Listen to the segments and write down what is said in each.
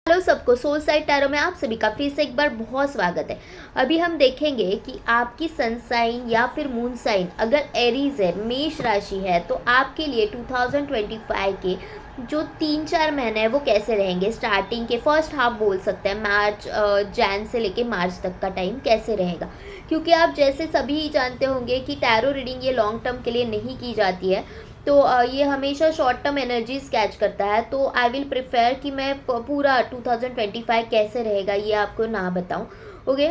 Hello सबको, soul side tarot में आप सभी का फिर से एक बार बहुत स्वागत है। अभी हम देखेंगे कि आपकी सन साइन या फिर मून साइन अगर एरीज है, मेष राशि है, तो आपके लिए 2025 के जो 3-4 महीने हैं वो कैसे रहेंगे। स्टार्टिंग के फर्स्ट हाफ बोल सकते हैं, मार्च जैन से लेके मार्च तक का टाइम कैसे रहेगा, क्योंकि आप जैसे सभी जानते होंगे कि टैरो रीडिंग ये लॉन्ग टर्म के लिए नहीं की जाती है। तो ये हमेशा शॉर्ट टर्म एनर्जीज कैच करता है। तो आई विल प्रिफेयर कि मैं पूरा 2025 कैसे रहेगा ये आपको ना बताऊं। ओके,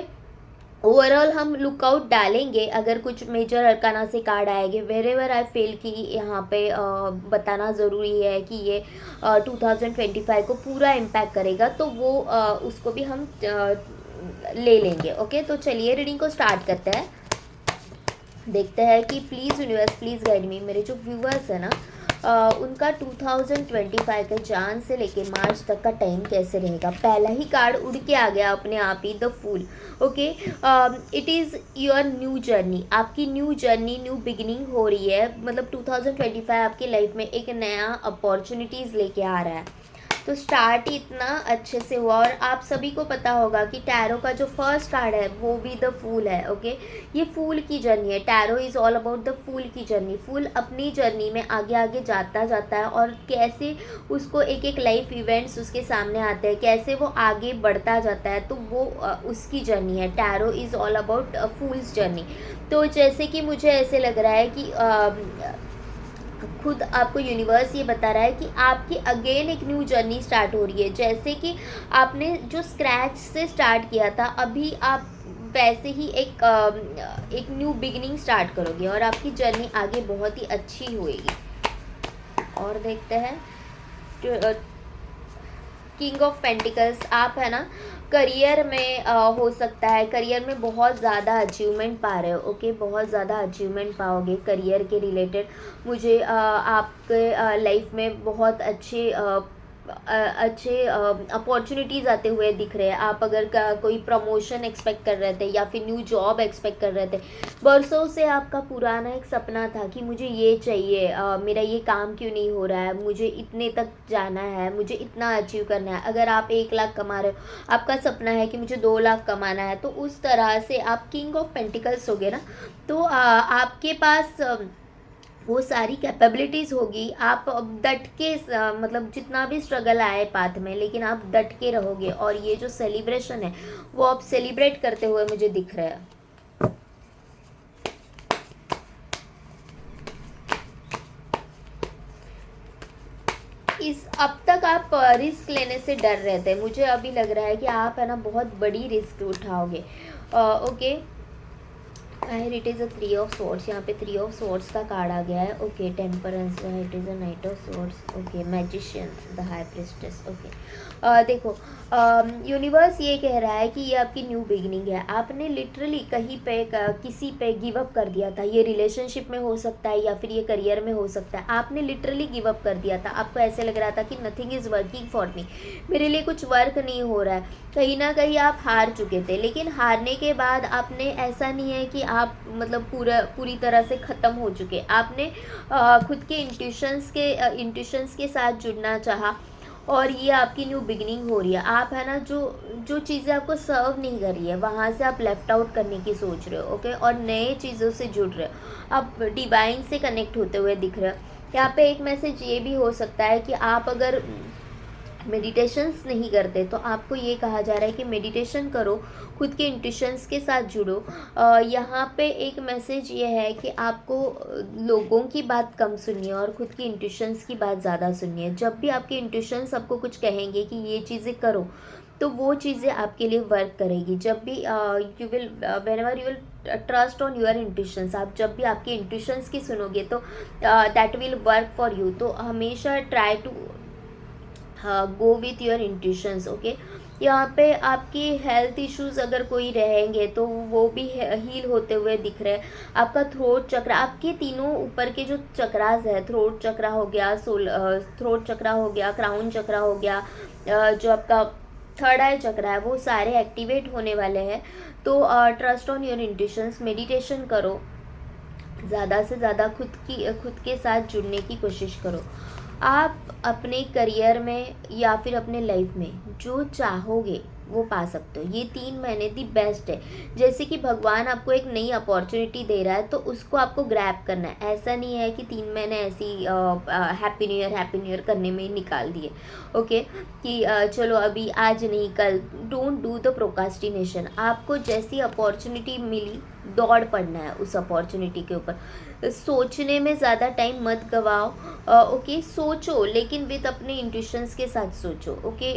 ओवरऑल हम लुकआउट डालेंगे अगर कुछ मेजर अरकाना से कार्ड आएंगे। वेर एवर आई फील कि यहाँ पे बताना ज़रूरी है कि ये 2025 को पूरा इम्पैक्ट करेगा, तो वो उसको भी हम ले लेंगे। ओके, तो चलिए रीडिंग को स्टार्ट करते हैं। देखते हैं कि please universe please guide me. मेरे जो व्यूवर्स हैं ना, उनका 2025 के जान से लेके मार्च तक का टाइम कैसे रहेगा। पहला ही कार्ड उड़ के आ गया अपने आप ही, the fool. Okay, it is your new journey. आपकी न्यू जर्नी, न्यू बिगिनिंग हो रही है। मतलब 2025 आपकी लाइफ में एक नया अपॉर्चुनिटीज़ लेके आ रहा है। तो स्टार्ट ही इतना अच्छे से हुआ। और आप सभी को पता होगा कि टैरो का जो फर्स्ट कार्ड है वो भी द फूल है। ओके, ये फूल की जर्नी है। Tarot is all about the fool की जर्नी। फूल अपनी जर्नी में आगे आगे जाता जाता है और कैसे उसको एक एक लाइफ इवेंट्स उसके सामने आते हैं, कैसे वो आगे बढ़ता जाता है, तो वो उसकी जर्नी है। Tarot is all about fools journey. तो जैसे कि मुझे ऐसे लग रहा है कि खुद आपको यूनिवर्स ये बता रहा है कि आपकी अगेन एक न्यू जर्नी स्टार्ट हो रही है। जैसे कि आपने जो स्क्रैच से स्टार्ट किया था, अभी आप वैसे ही एक न्यू बिगिनिंग स्टार्ट करोगे और आपकी जर्नी आगे बहुत ही अच्छी होएगी। और देखते हैं किंग ऑफ पेंटिकल्स। आप है ना करियर में हो सकता है, करियर में बहुत ज़्यादा अचीवमेंट पा रहे हो। ओके, बहुत ज़्यादा अचीवमेंट पाओगे करियर के रिलेटेड। मुझे आपके लाइफ में बहुत अच्छे अपॉर्चुनिटीज़ आते हुए दिख रहे हैं। आप अगर कोई प्रमोशन एक्सपेक्ट कर रहे थे या फिर न्यू जॉब एक्सपेक्ट कर रहे थे, बरसों से आपका पुराना एक सपना था कि मुझे ये चाहिए, मेरा ये काम क्यों नहीं हो रहा है, मुझे इतने तक जाना है, मुझे इतना अचीव करना है। अगर आप 1 लाख कमा रहे हो, आपका सपना है कि मुझे 2 लाख कमाना है, तो उस तरह से आप किंग ऑफ पेंटिकल्स हो गए ना। तो आपके पास वो सारी कैपेबिलिटीज़ होगी। आप अब डट के मतलब जितना भी स्ट्रगल आए पाथ में, लेकिन आप डट के रहोगे। और ये जो सेलिब्रेशन है वो आप सेलिब्रेट करते हुए मुझे दिख रहा है। अब तक आप रिस्क लेने से डर रहे थे। मुझे अभी लग रहा है कि आप है ना बहुत बड़ी रिस्क उठाओगे। Okay, and it is a 3 of swords. यहाँ पे 3 ऑफ स्वॉर्ड्स का कार्ड आ गया है। Okay, temperance, it is a knight of swords. Okay, magician, the high priestess. Okay, देखो यूनिवर्स ये कह रहा है कि ये आपकी न्यू बिगिनिंग है। आपने लिटरली कहीं पे किसी पे गिव अप कर दिया था। ये रिलेशनशिप में हो सकता है या फिर ये करियर में हो सकता है। आपने लिटरली गिव अप कर दिया था। आपको ऐसे लग रहा था कि nothing is working for me, मेरे लिए कुछ वर्क नहीं हो रहा है। कहीं ना कहीं आप हार चुके थे, लेकिन हारने के बाद आपने, ऐसा नहीं है कि आप मतलब पूरी तरह से ख़त्म हो चुके। आपने खुद के इंट्यूशंस के साथ जुड़ना चाहा और ये आपकी न्यू बिगिनिंग हो रही है। आप है ना जो जो चीज़ें आपको सर्व नहीं कर रही है, वहाँ से आप लेफ़्ट आउट करने की सोच रहे हो। ओके, और नए चीज़ों से जुड़ रहे हो, आप डिवाइन से कनेक्ट होते हुए दिख रहे हो। यहाँ पे एक मैसेज ये भी हो सकता है कि आप अगर मेडिटेशंस नहीं करते, तो आपको ये कहा जा रहा है कि मेडिटेशन करो, खुद के इंट्यूशंस के साथ जुड़ो। यहाँ पे एक मैसेज ये है कि आपको लोगों की बात कम सुनिए और खुद की इंट्यूशंस की बात ज़्यादा सुनिए। जब भी आपके इंट्यूशंस आपको कुछ कहेंगे कि ये चीज़ें करो, तो वो चीज़ें आपके लिए वर्क करेगी। जब भी you will whenever you will trust on your intuitions, आप जब भी आपके इंट्यूशंस की सुनोगे तो that will work for you. तो हमेशा try to go with your intuitions. Okay, यहाँ पे आपकी हेल्थ इश्यूज अगर कोई रहेंगे तो वो भी हील होते हुए दिख रहे हैं। आपका थ्रोट चक्र, आपके तीनों ऊपर के जो चक्रास है, थ्रोट चक्रा हो गया, थ्रोट चक्रा हो गया, क्राउन चक्रा हो गया, जो आपका थर्ड आई चक्रा है, वो सारे एक्टिवेट होने वाले हैं। तो trust on your intuitions, meditation करो, ज़्यादा से ज़्यादा खुद के साथ जुड़ने की कोशिश करो। आप अपने करियर में या फिर अपने लाइफ में जो चाहोगे वो पा सकते हो। ये 3 महीने दी बेस्ट है। जैसे कि भगवान आपको एक नई अपॉर्चुनिटी दे रहा है तो उसको आपको ग्रैब करना है। ऐसा नहीं है कि 3 महीने ऐसी हैप्पी न्यू ईयर करने में ही निकाल दिए, ओके, कि चलो अभी आज नहीं कल। Don't do the procrastination. आपको जैसी अपॉर्चुनिटी मिली दौड़ पड़ना है उस अपॉर्चुनिटी के ऊपर। सोचने में ज़्यादा टाइम मत गवाओ, ओके। सोचो लेकिन विद अपने इंट्यूशंस के साथ सोचो, ओके।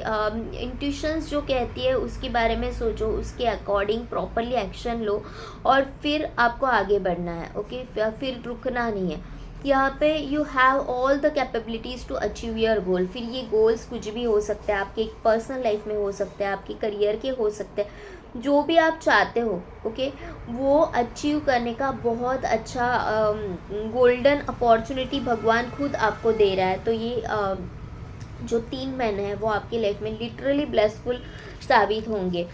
इंट्यूशंस जो कहती है उसके बारे में सोचो, उसके अकॉर्डिंग प्रॉपरली एक्शन लो और फिर आपको आगे बढ़ना है, ओके। फिर रुकना नहीं है। यहाँ पे you have all the capabilities to achieve your goal. फिर ये गोल्स कुछ भी हो सकते हैं, आपके पर्सनल लाइफ में हो सकते हैं, आपके करियर के हो सकते हैं, जो भी आप चाहते हो, ओके, वो अचीव करने का बहुत अच्छा गोल्डन अपॉर्चुनिटी भगवान खुद आपको दे रहा है। तो ये जो 3 महीने हैं वो आपकी लाइफ में लिटरली ब्लेसफुल साबित होंगे।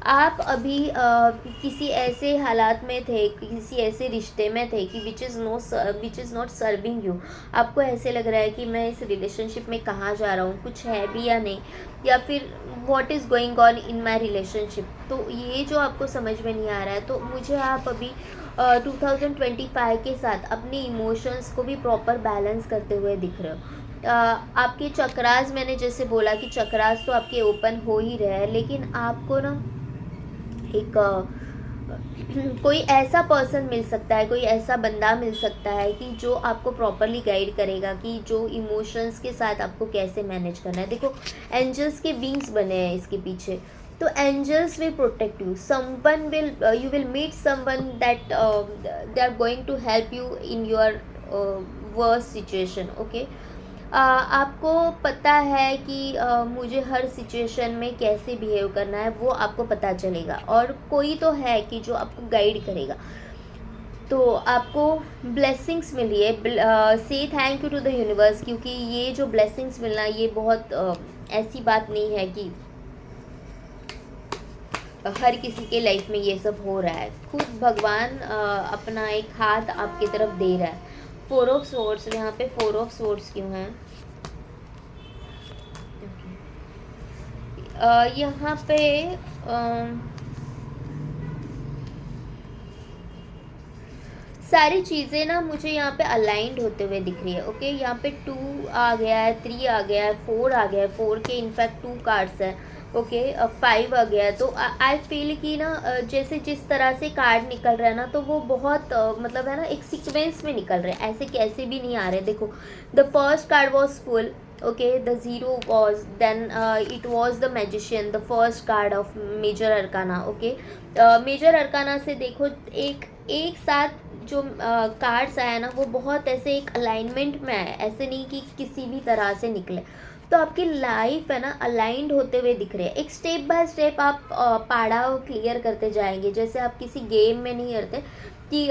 आप अभी किसी ऐसे हालात में थे, किसी ऐसे रिश्ते में थे कि which is not serving you. आपको ऐसे लग रहा है कि मैं इस रिलेशनशिप में कहाँ जा रहा हूँ, कुछ है भी या नहीं, या फिर what is going on in my relationship. तो ये जो आपको समझ में नहीं आ रहा है तो मुझे आप अभी 2025 के साथ अपने इमोशंस को भी प्रॉपर बैलेंस करते हुए दिख रहे हो। आपके चक्रास, मैंने जैसे बोला कि चक्रास तो आपके ओपन हो ही रहे हैं, लेकिन आपको ना एक कोई ऐसा पर्सन मिल सकता है, कोई ऐसा बंदा मिल सकता है कि जो आपको प्रॉपरली गाइड करेगा कि जो इमोशंस के साथ आपको कैसे मैनेज करना है। देखो एंजल्स के विंग्स बने हैं इसके पीछे, तो angels will protect you. Someone will, you will meet someone that they are going to help you in your worst situation, okay. आपको पता है कि मुझे हर सिचुएशन में कैसे बिहेव करना है वो आपको पता चलेगा, और कोई तो है कि जो आपको गाइड करेगा। तो आपको ब्लेसिंग्स मिली है। Say thank you to the universe, क्योंकि ये जो ब्लेसिंग्स मिलना ये बहुत ऐसी बात नहीं है कि हर किसी के लाइफ में ये सब हो रहा है। खुद भगवान अपना एक हाथ आपकी तरफ दे रहा है। 4 ऑफ स्वॉर्ड्स, यहाँ पे 4 ऑफ स्वॉर्ड्स क्यों हैं? यहाँ पे सारी चीज़ें ना मुझे यहाँ पे अलाइंड होते हुए दिख रही है, ओके। यहाँ पे 2 आ गया है, 3 आ गया है, 4 आ गया है, 4 के इनफैक्ट 2 कार्ड्स हैं, ओके। 5 आ गया है। तो आई फील कि ना जैसे जिस तरह से कार्ड निकल रहा है ना, तो वो बहुत मतलब है ना एक सीक्वेंस में निकल रहे हैं, ऐसे कैसे भी नहीं आ रहे। देखो the first card was full, okay, the 0 was, then it was the magician, the first card of major arcana, okay। Major arcana से देखो एक साथ जो कार्ड्स आया ना वो बहुत ऐसे एक अलाइनमेंट में आया, ऐसे नहीं कि किसी भी तरह से निकले। तो आपकी लाइफ है ना अलाइंड होते हुए दिख रहे हैं। एक स्टेप बाय स्टेप आप पड़ाव क्लियर करते जाएंगे, जैसे आप किसी गेम में नहीं करते कि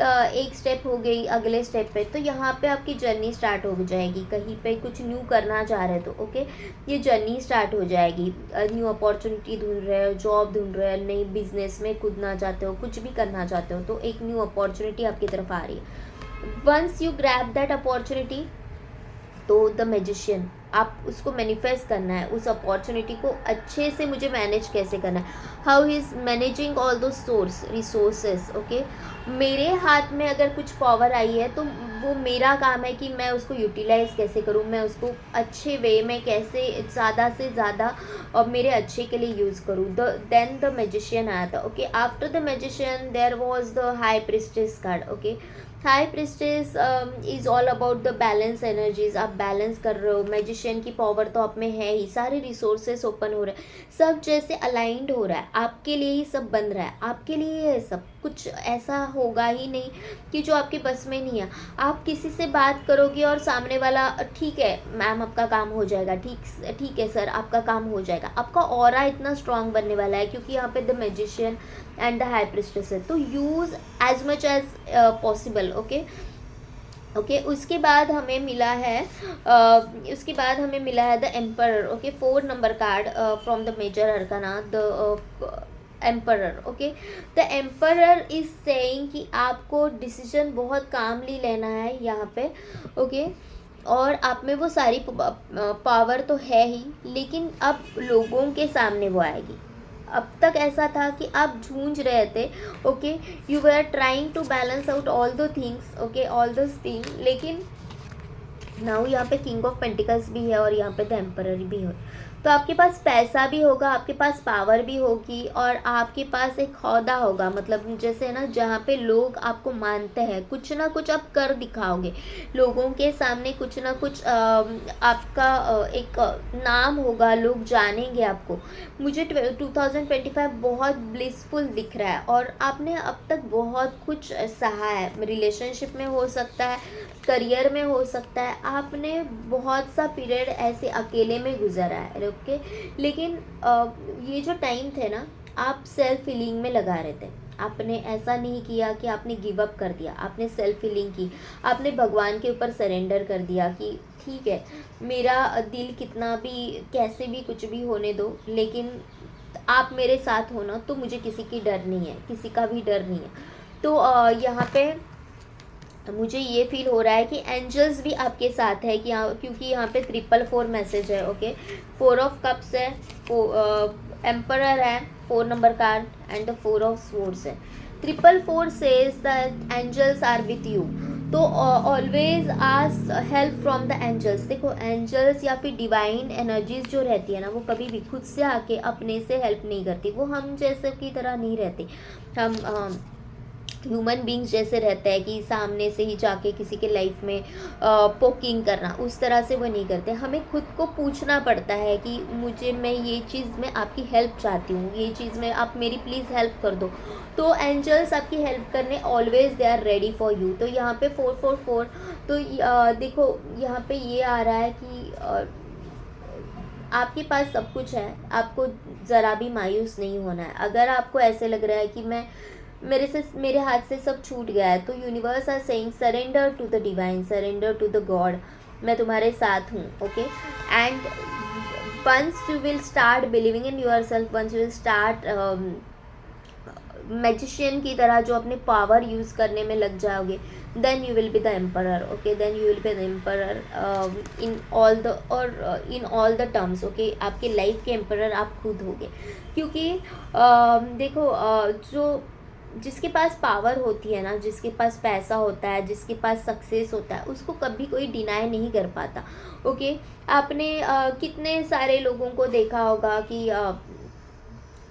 एक स्टेप हो गई अगले स्टेप पे, तो यहाँ पे आपकी जर्नी स्टार्ट हो जाएगी। कहीं पे कुछ न्यू करना चाह रहे तो ओके, ये जर्नी स्टार्ट हो जाएगी। न्यू अपॉर्चुनिटी ढूंढ रहे हो, जॉब ढूंढ रहे हो, नई बिजनेस में कूदना चाहते हो, कुछ भी करना चाहते हो, तो एक न्यू अपॉर्चुनिटी आपकी तरफ आ रही है। Once you grab that opportunity, तो द मैजिशियन, आप उसको मैनिफेस्ट करना है, उस अपॉर्चुनिटी को अच्छे से मुझे मैनेज कैसे करना है। How he is managing all दो सोर्स रिसोर्सेज, ओके। मेरे हाथ में अगर कुछ पावर आई है तो वो मेरा काम है कि मैं उसको यूटिलाइज़ कैसे करूँ, मैं उसको अच्छे वे में कैसे ज़्यादा से ज़्यादा और मेरे अच्छे के लिए यूज़ करूँ। देन द मैजिशियन आया था, okay. After the magician there was the high priestess card, okay. High priestess is all about the balance energies, आप बैलेंस कर रहे हो। मैजिशियन की पावर तो आप में है ही, सारे रिसोर्सेस ओपन हो रहे हैं, सब जैसे अलाइंड हो रहा है, आपके लिए ही सब बन रहा है, आपके लिए है सब कुछ। ऐसा होगा ही नहीं कि जो आपके बस में नहीं है। आप किसी से बात करोगे और सामने वाला ठीक है मैम आपका काम हो जाएगा, ठीक है सर आपका काम हो जाएगा, आपका ऑरा इतना स्ट्रांग बनने वाला है क्योंकि यहाँ पे the magician and the high priestess है। तो use as much as possible, okay okay. उसके बाद हमें मिला है the emperor, okay. 4 number card from the major arcana, the emperor, okay. The emperor is saying कि आपको डिसीजन बहुत कामली लेना है यहाँ पे, ओके। और आप में वो सारी पावर तो है ही, लेकिन अब लोगों के सामने वो आएगी। अब तक ऐसा था कि आप जूझ रहे थे, okay, you were trying to balance out all the things, okay, all the thing, लेकिन नाउ यहाँ पे किंग ऑफ पेंटिकल्स भी है और यहाँ पे द एम्परर भी है। तो आपके पास पैसा भी होगा, आपके पास पावर भी होगी, और आपके पास एक ओहदा होगा, मतलब जैसे ना जहाँ पे लोग आपको मानते हैं, कुछ ना कुछ आप कर दिखाओगे लोगों के सामने, कुछ ना कुछ आपका एक नाम होगा, लोग जानेंगे आपको। मुझे 2025 बहुत ब्लिसफुल दिख रहा है, और आपने अब तक बहुत कुछ सहा है, रिलेशनशिप में हो सकता है, करियर में हो सकता है, आपने बहुत सा पीरियड ऐसे अकेले में गुजरा है, ओके। लेकिन ये जो टाइम थे ना, आप सेल्फ हीलिंग में लगा रहे थे। आपने ऐसा नहीं किया कि आपने गिव अप कर दिया, आपने सेल्फ हीलिंग की, आपने भगवान के ऊपर सरेंडर कर दिया कि ठीक है, मेरा दिल कितना भी कैसे भी कुछ भी होने दो, लेकिन आप मेरे साथ हो ना, तो मुझे किसी की डर नहीं है, किसी का भी डर नहीं है। तो यहाँ पे मुझे ये फील हो रहा है कि एंजल्स भी आपके साथ है, कि क्योंकि यहाँ पे 444 मैसेज है, ओके। 4 ऑफ कप्स है, एम्परर है, 4 number card, and the 4 of swords है। 444 says that angels are with you. तो always ask help from the angels. देखो, एंजल्स या फिर डिवाइन एनर्जीज जो रहती है ना, वो कभी भी खुद से आके अपने से हेल्प नहीं करती, वो हम जैसे की तरह नहीं रहती। हम ह्यूमन बींग्स जैसे रहते हैं कि सामने से ही जाके किसी के लाइफ में पोकिंग करना, उस तरह से वो नहीं करते। हमें खुद को पूछना पड़ता है कि मैं ये चीज़ में आपकी हेल्प चाहती हूँ, ये चीज़ में आप मेरी प्लीज़ हेल्प कर दो। तो एंजल्स आपकी हेल्प करने always they are ready for you. तो यहाँ पे 444, तो देखो यहाँ पे ये आ रहा है कि आपके पास सब कुछ है, आपको ज़रा भी मायूस नहीं होना है। अगर आपको ऐसे लग रहा है कि मेरे हाथ से सब छूट गया है, तो universe are saying surrender to the divine, surrender to the god, मैं तुम्हारे साथ हूँ, okay. And once you will start believing in yourself, once you will start magician की तरह जो अपने पावर यूज़ करने में लग जाओगे, then you will be the emperor, okay, then you will be the emperor in all the terms, okay. आपके life के एम्परर आप खुद होगे, क्योंकि देखो जो जिसके पास पावर होती है ना, जिसके पास पैसा होता है, जिसके पास सक्सेस होता है, उसको कभी कोई डिनाई नहीं कर पाता, ओके। आपने कितने सारे लोगों को देखा होगा कि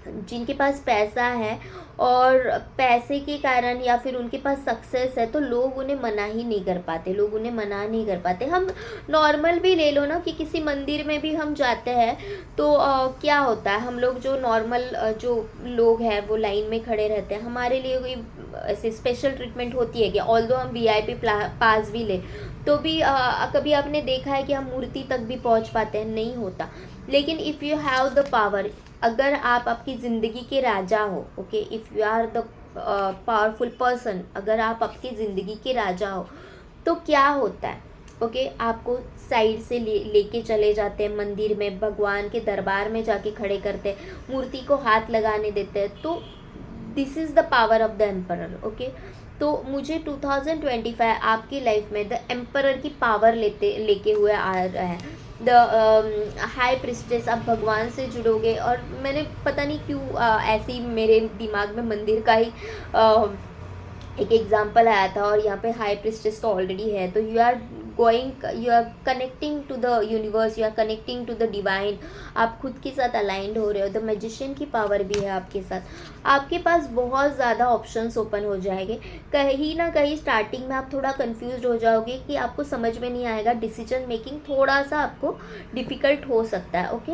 जिनके पास पैसा है और पैसे के कारण या फिर उनके पास सक्सेस है, तो लोग उन्हें मना ही नहीं कर पाते, लोग उन्हें मना नहीं कर पाते। हम नॉर्मल भी ले लो ना, कि किसी मंदिर में भी हम जाते हैं, तो क्या होता है, हम लोग जो नॉर्मल जो लोग हैं वो लाइन में खड़े रहते हैं, हमारे लिए कोई ऐसे स्पेशल ट्रीटमेंट होती है कि ऑल्दो हम VIP पास भी ले, तो भी कभी आपने देखा है कि हम मूर्ति तक भी पहुंच पाते हैं? नहीं होता। लेकिन if you have the power, अगर आप आपकी ज़िंदगी के राजा हो, okay, if you are the powerful person, अगर आप आपकी ज़िंदगी के राजा हो, तो क्या होता है, ओके, आपको साइड से लेके चले जाते हैं मंदिर में, भगवान के दरबार में जाके खड़े करते हैं, मूर्ति को हाथ लगाने देते हैं। तो this is the power of the emperor, okay. तो मुझे 2025 आपकी लाइफ में द एम्परर की पावर लेके हुए आ रहा है। द हाई प्रिस्टेस, आप भगवान से जुड़ोगे। और मैंने पता नहीं क्यों ऐसे ही मेरे दिमाग में मंदिर का ही एक एग्जाम्पल आया था, और यहाँ पे हाई प्रिस्टेस तो ऑलरेडी है। तो you are connecting to the universe, you are connecting to the divine, आप खुद के साथ अलाइंड हो रहे हो। द मैजिशियन की पावर भी है आपके साथ, आपके पास बहुत ज़्यादा ऑप्शंस ओपन हो जाएंगे। कहीं ना कहीं स्टार्टिंग में आप थोड़ा कंफ्यूज हो जाओगे कि आपको समझ में नहीं आएगा, डिसीजन मेकिंग थोड़ा सा आपको डिफ़िकल्ट हो सकता है, okay.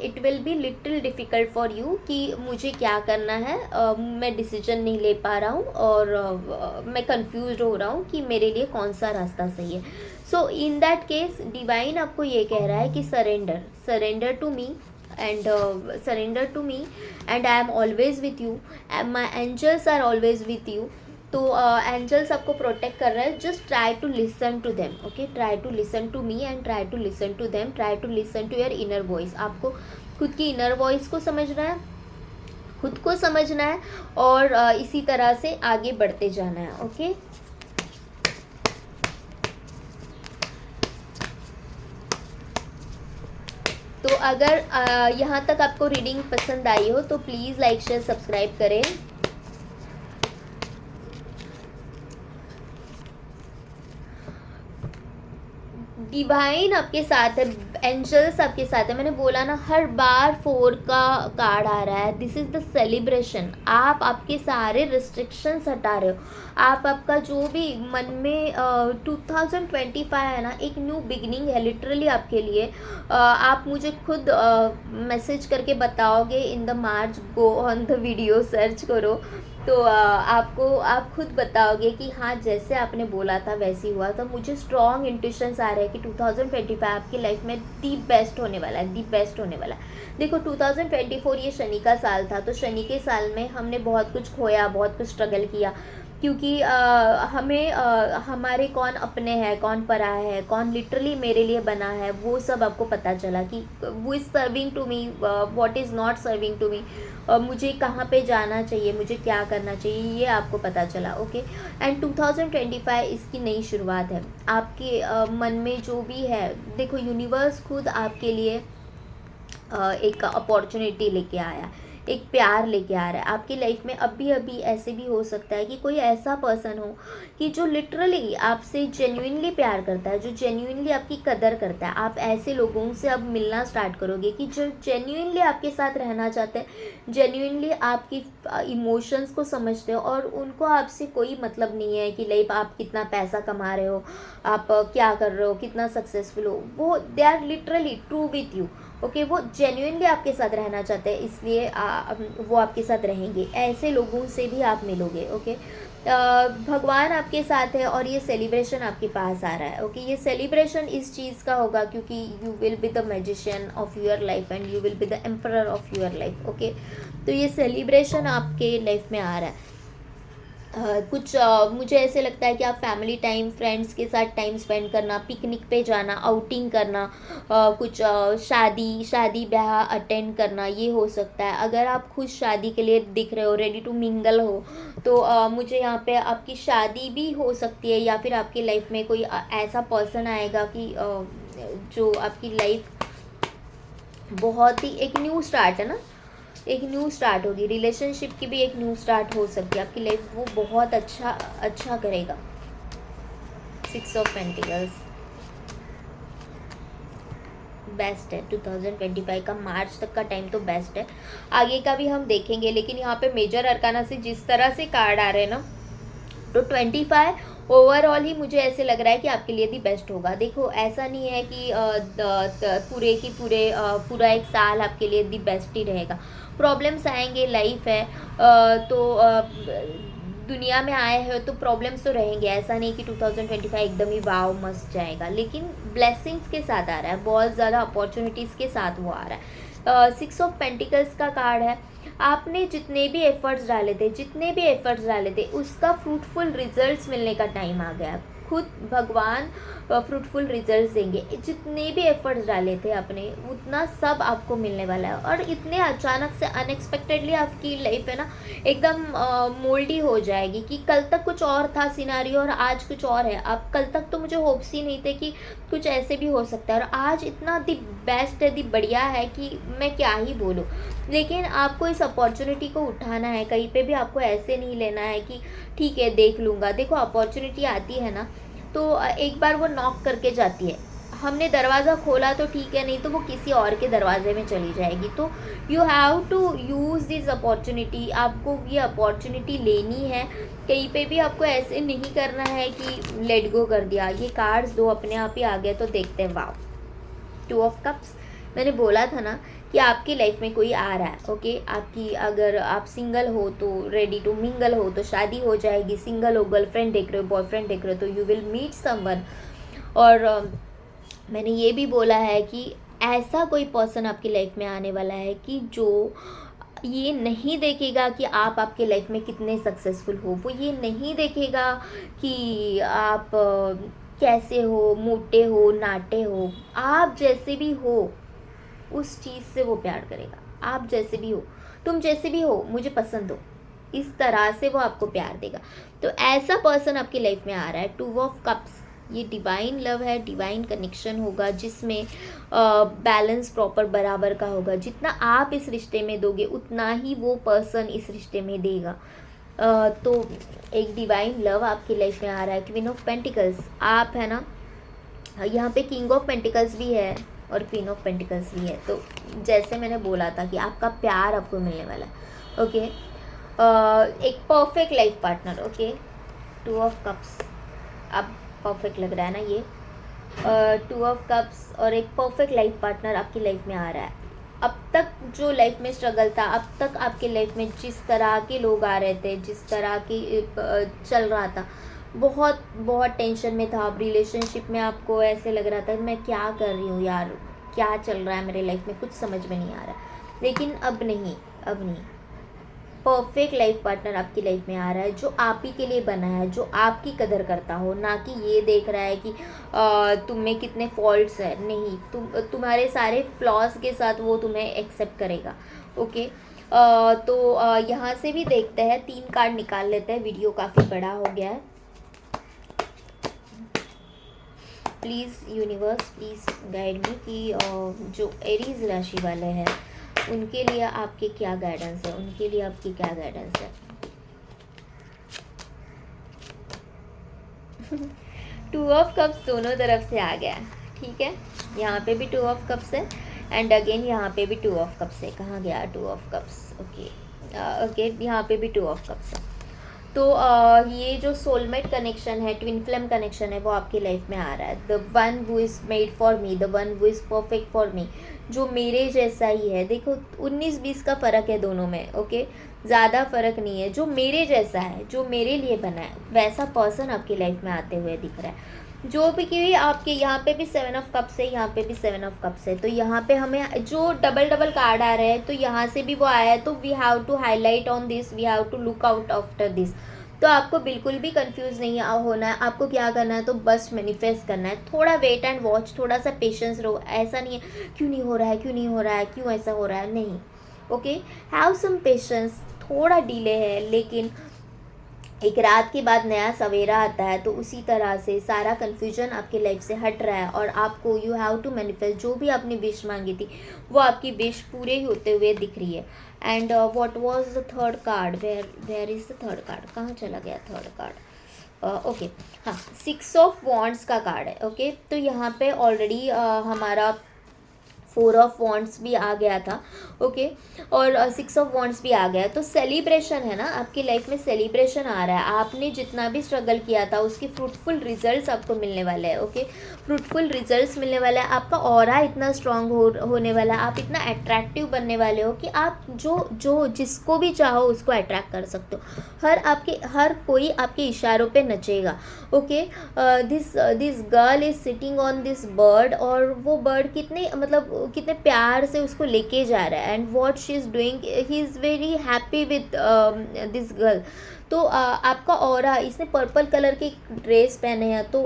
It will be little difficult for you कि मुझे क्या करना है, मैं डिसीजन नहीं ले पा रहा हूँ, और मैं कंफ्यूज हो रहा हूँ कि मेरे लिए कौन सा रास्ता सही है। So in that case divine आपको ये कह रहा है कि surrender to me and surrender to me, and I am always with you, and my angels are always with you। तो एंजल्स आपको प्रोटेक्ट कर रहा है। Just try to listen to them, okay, try to listen to me and try to listen to them, try to listen to your inner voice. आपको खुद की inner voice को समझना है, खुद को समझना है, और इसी तरह से आगे बढ़ते जाना है, ओके। अगर यहाँ तक आपको रीडिंग पसंद आई हो तो प्लीज़ लाइक शेयर सब्सक्राइब करें। डिवाइन आपके साथ है, एंजल्स आपके साथ है। मैंने बोला ना, हर बार 4 का कार्ड आ रहा है। This is the celebration. आप आपके सारे रिस्ट्रिक्शंस हटा रहे हो। आप आपका जो भी मन में 2025 है ना, एक न्यू बिगनिंग है लिटरली आपके लिए। आप मुझे खुद मैसेज करके बताओगे in the March, go on the video search करो, तो आप खुद बताओगे कि हाँ जैसे आपने बोला था वैसे ही हुआ। तो मुझे स्ट्रॉन्ग इंट्यूशंस आ रहे हैं कि 2025 आपकी लाइफ में दी बेस्ट होने वाला है, दी बेस्ट होने वाला है। देखो 2024 ये शनि का साल था, तो शनि के साल में हमने बहुत कुछ खोया, बहुत कुछ स्ट्रगल किया, क्योंकि हमें हमारे कौन अपने हैं, कौन पराया है, कौन लिटरली मेरे लिए बना है, वो सब आपको पता चला कि वो is serving to me, what is not serving to me, मुझे कहाँ पे जाना चाहिए, मुझे क्या करना चाहिए, ये आपको पता चला। ओके, एंड 2025 इसकी नई शुरुआत है। आपके मन में जो भी है, देखो यूनिवर्स खुद आपके लिए एक अपॉर्चुनिटी लेके आया, एक प्यार लेके आ रहा है आपकी लाइफ में। अभी अभी ऐसे भी हो सकता है कि कोई ऐसा पर्सन हो कि जो लिटरली आपसे जेन्युइनली प्यार करता है, जो जेन्युइनली आपकी कदर करता है। आप ऐसे लोगों से अब मिलना स्टार्ट करोगे कि जो जेन्युइनली आपके साथ रहना चाहते हैं, जेन्युइनली आपकी इमोशंस को समझते हो, और उनको आपसे कोई मतलब नहीं है कि लाइक आप कितना पैसा कमा रहे हो, आप क्या कर रहे हो, कितना सक्सेसफुल हो। वो they are literally true with you. Okay, वो जेन्युइनली आपके साथ रहना चाहते हैं, इसलिए वो आपके साथ रहेंगे। ऐसे लोगों से भी आप मिलोगे। ओके, भगवान आपके साथ है और ये सेलिब्रेशन आपके पास आ रहा है। ओके, ये सेलिब्रेशन इस चीज़ का होगा क्योंकि you will be the magician of your life and you will be the emperor of your life. Okay, तो ये सेलिब्रेशन आपके लाइफ में आ रहा है। कुछ मुझे ऐसे लगता है कि आप फैमिली टाइम, फ्रेंड्स के साथ टाइम स्पेंड करना, पिकनिक पे जाना, आउटिंग करना, कुछ शादी ब्याह अटेंड करना, ये हो सकता है। अगर आप खुद शादी के लिए दिख रहे हो, रेडी टू मिंगल हो, तो मुझे यहाँ पे आपकी शादी भी हो सकती है, या फिर आपकी लाइफ में कोई ऐसा पर्सन आएगा कि जो आपकी लाइफ बहुत ही, एक न्यू स्टार्ट है ना, एक न्यू स्टार्ट होगी। रिलेशनशिप की भी एक न्यू स्टार्ट हो सकती है आपकी लाइफ, वो बहुत अच्छा करेगा। 6 ऑफ पेंटिकल्स बेस्ट है। 2025 का मार्च तक का टाइम तो बेस्ट है, आगे का भी हम देखेंगे। लेकिन यहाँ पे मेजर अरकाना से जिस तरह से कार्ड आ रहे हैं ना, तो 25 ओवरऑल ही मुझे ऐसे लग रहा है कि आपके लिए भी बेस्ट होगा। देखो ऐसा नहीं है कि पूरे की पूरा एक साल आपके लिए दी बेस्ट ही रहेगा। प्रॉब्लम्स आएंगे, लाइफ है, दुनिया में आए हो तो प्रॉब्लम्स तो रहेंगे। ऐसा नहीं कि 2025 एकदम ही वाव मस्त जाएगा, लेकिन ब्लेसिंग्स के साथ आ रहा है, बहुत ज़्यादा अपॉर्चुनिटीज़ के साथ वो आ रहा है। 6 ऑफ पेंटिकल्स का कार्ड है। आपने जितने भी एफर्ट्स डाले थे उसका फ्रूटफुल रिजल्ट्स मिलने का टाइम आ गया। खुद भगवान फ्रूटफुल रिजल्ट्स देंगे। जितने भी एफर्ट्स डाले थे आपने, उतना सब आपको मिलने वाला है। और इतने अचानक से अनएक्सपेक्टेडली आपकी लाइफ है ना एकदम मोल्डी हो जाएगी कि कल तक कुछ और था सिनारियो और आज कुछ और है। अब कल तक तो मुझे होप्स ही नहीं थे कि कुछ ऐसे भी हो सकता है, और आज इतना दी बेस्ट है, दी बढ़िया है कि मैं क्या ही बोलूँ। लेकिन आपको इस अपॉर्चुनिटी को उठाना है। कहीं पे भी आपको ऐसे नहीं लेना है कि ठीक है देख लूँगा। देखो अपॉर्चुनिटी आती है ना, तो एक बार वो नॉक करके जाती है। हमने दरवाज़ा खोला तो ठीक है, नहीं तो वो किसी और के दरवाजे में चली जाएगी। तो you have to use this opportunity. आपको ये अपॉर्चुनिटी लेनी है। कहीं पे भी आपको ऐसे नहीं करना है कि लेट गो कर दिया। ये कार्ड्स दो अपने आप ही आ गए, तो देखते हैं। वाव, 2 ऑफ कप्स। मैंने बोला था ना कि आपकी लाइफ में कोई आ रहा है। ओके, आपकी, अगर आप सिंगल हो तो रेडी टू मिंगल हो तो शादी हो जाएगी। सिंगल हो, गर्लफ्रेंड देख रहे हो, बॉयफ्रेंड देख रहे हो, तो यू विल मीट समवन। और मैंने ये भी बोला है कि ऐसा कोई पर्सन आपकी लाइफ में आने वाला है कि जो ये नहीं देखेगा कि आप आपके लाइफ में कितने सक्सेसफुल हो। वो ये नहीं देखेगा कि आप कैसे हो, मोटे हो, नाटे हो। आप जैसे भी हो उस चीज़ से वो प्यार करेगा। आप जैसे भी हो, तुम जैसे भी हो, मुझे पसंद हो, इस तरह से वो आपको प्यार देगा। तो ऐसा पर्सन आपकी लाइफ में आ रहा है। 2 ऑफ कप्स, ये डिवाइन लव है, डिवाइन कनेक्शन होगा जिसमें बैलेंस प्रॉपर बराबर का होगा। जितना आप इस रिश्ते में दोगे उतना ही वो पर्सन इस रिश्ते में देगा। तो एक डिवाइन लव आपकी लाइफ में आ रहा है। क्वीन ऑफ पेंटिकल्स आप है ना, यहाँ पे किंग ऑफ पेंटिकल्स भी है और क्वीन ऑफ पेंटिकल्स भी है। तो जैसे मैंने बोला था कि आपका प्यार आपको मिलने वाला है। ओके, एक perfect life partner. Okay, 2 of cups, अब परफेक्ट लग रहा है ना ये। 2 ऑफ कप्स और एक परफेक्ट लाइफ पार्टनर आपकी लाइफ में आ रहा है। अब तक जो लाइफ में स्ट्रगल था, अब तक आपके लाइफ में जिस तरह के लोग आ रहे थे, जिस तरह की चल रहा था, बहुत बहुत टेंशन में था आप रिलेशनशिप में। आपको ऐसे लग रहा था मैं क्या कर रही हूँ यार, क्या चल रहा है मेरे लाइफ में, कुछ समझ में नहीं आ रहा। लेकिन अब नहीं, अब नहीं, परफेक्ट लाइफ पार्टनर आपकी लाइफ में आ रहा है जो आप ही के लिए बना है, जो आपकी कदर करता हो, ना कि ये देख रहा है कि तुम में कितने फॉल्ट्स है। नहीं, तुम्हारे सारे फ्लॉज के साथ वो तुम्हें एक्सेप्ट करेगा। ओके, तो यहाँ से भी देखते हैं, 3 कार्ड निकाल लेते हैं, वीडियो काफ़ी बड़ा हो गया है। Please universe, please guide me कि जो एरीज राशि वाले हैं उनके लिए आपके क्या गाइडेंस है, उनके लिए आपकी क्या गाइडेंस है। 2 ऑफ कप्स दोनों तरफ से आ गया, ठीक है। यहाँ पे भी 2 ऑफ कप्स है एंड अगेन यहाँ पे भी 2 ऑफ कप्स है। कहाँ गया 2 ऑफ कप्स? ओके, ओके, यहाँ पे भी 2 ऑफ कप्स है। तो ये जो सोलमेट कनेक्शन है, ट्विन फ्लेम कनेक्शन है, वो आपकी लाइफ में आ रहा है। The one who is made for me, the one who is perfect for me, जो मेरे जैसा ही है। देखो 19-20 का फ़र्क है दोनों में। ओके, ज़्यादा फ़र्क नहीं है। जो मेरे जैसा है, जो मेरे लिए बना है, वैसा पर्सन आपकी लाइफ में आते हुए दिख रहा है। जो भी कि आपके यहाँ पे भी 7 ऑफ कप्स है, यहाँ पे भी 7 ऑफ कप्स है। तो यहाँ पे हमें जो डबल डबल कार्ड आ रहे हैं, तो यहाँ से भी वो आया है। तो we have to highlight on this, we have to look out after this. तो आपको बिल्कुल भी कंफ्यूज नहीं होना है। आपको क्या करना है, तो बस मैनिफेस्ट करना है। थोड़ा वेट एंड वॉच, थोड़ा सा पेशेंस रहो। ऐसा नहीं है क्यों नहीं हो रहा है, क्यों नहीं हो रहा है, क्यों ऐसा हो रहा है, नहीं। Okay, have some patience. थोड़ा डिले है, लेकिन एक रात के बाद नया सवेरा आता है। तो उसी तरह से सारा कन्फ्यूजन आपकी लाइफ से हट रहा है और आपको यू हैव टू मैनिफेस्ट। जो भी आपने विश मांगी थी वो आपकी विश पूरे होते हुए दिख रही है। And what was the third card? Where is the third card? कहाँ चला गया थर्ड कार्ड? ओके, हाँ, 6 ऑफ वॉन्ड्स का कार्ड है। ओके, तो यहाँ पे ऑलरेडी हमारा 4 ऑफ वॉन्ड्स भी आ गया था। ओके, और 6 ऑफ वॉन्ड्स भी आ गया। तो सेलिब्रेशन है ना, आपकी लाइफ में सेलिब्रेशन आ रहा है। आपने जितना भी स्ट्रगल किया था उसकी फ्रूटफुल रिजल्ट्स आपको मिलने वाले हैं। ओके, फ्रूटफुल रिजल्ट्स मिलने वाला है। आपका ऑरा इतना स्ट्रांग होने वाला है, आप इतना अट्रैक्टिव बनने वाले हो कि आप जो जिसको भी चाहो उसको अट्रैक्ट कर सकते हो। हर कोई आपके इशारों पे नचेगा। Okay, this girl is sitting on this bird, और वो बर्ड कितने प्यार से उसको लेके जा रहा है। And what she is doing, he is very happy with this girl. तो आपका ऑरा, इसने पर्पल कलर की ड्रेस पहने हैं। तो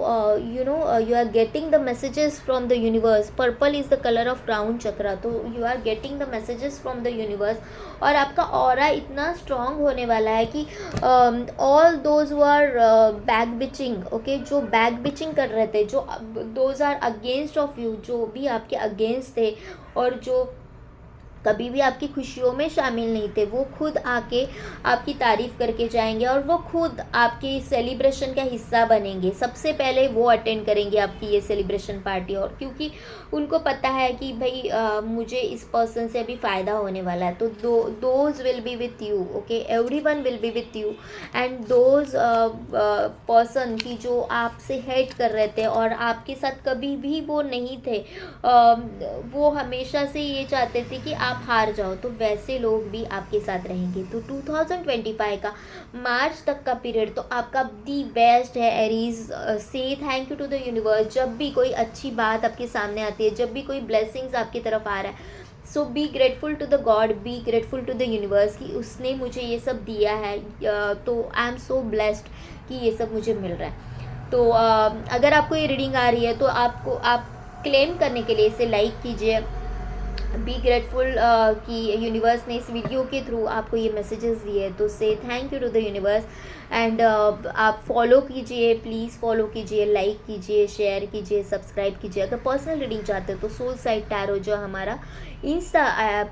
you are getting the messages from the universe. Purple is the colour of crown chakra. तो you are getting the messages from the universe. और आपका ऑरा इतना स्ट्रॉन्ग होने वाला है कि all those who are back bitching, okay, जो back bitching कर रहे थे, जो those are against of you, जो भी आपके अगेंस्ट थे और जो कभी भी आपकी खुशियों में शामिल नहीं थे, वो खुद आके आपकी तारीफ़ करके जाएंगे और वो खुद आपकी सेलिब्रेशन का हिस्सा बनेंगे। सबसे पहले वो अटेंड करेंगे आपकी ये सेलिब्रेशन पार्टी। और क्योंकि उनको पता है कि भाई मुझे इस पर्सन से अभी फ़ायदा होने वाला है। तो those will be with you. Okay, everyone will be with you. And those person की जो आपसे हेट कर रहे थे और आपके साथ कभी भी वो नहीं थे, वो हमेशा से ये चाहते थे कि आप हार जाओ, तो वैसे लोग भी आपके साथ रहेंगे। तो 2025 का मार्च तक का पीरियड तो आपका दी बेस्ट है Aries. Say thank you to the universe. जब भी कोई अच्छी बात आपके सामने आती है, जब भी कोई ब्लेसिंग्स आपकी तरफ आ रहा है, so be grateful to the God, be grateful to the universe कि उसने मुझे ये सब दिया है। तो आई एम सो ब्लेस्ड कि ये सब मुझे मिल रहा है। तो अगर आपको ये रीडिंग आ रही है तो आप क्लेम करने के लिए इसे लाइक कीजिए बी ग्रेटफुल कि यूनिवर्स ने इस वीडियो के थ्रू आपको ये मैसेजेस दिए, तो say thank you to the universe. And आप फॉलो कीजिए, प्लीज़ फॉलो कीजिए, लाइक कीजिए, शेयर कीजिए, सब्सक्राइब कीजिए। अगर पर्सनल रीडिंग चाहते हो तो सोल साइड टैरो जो हमारा इंस्टा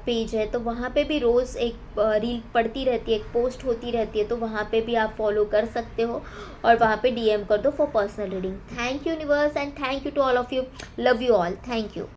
पेज है, तो वहाँ पे भी रोज़ एक रील पड़ती रहती है, एक पोस्ट होती रहती है, तो वहाँ पे भी आप फॉलो कर सकते हो और वहाँ पे DM कर दो for personal reading. Thank you universe and thank you to all of you, love you all, thank you.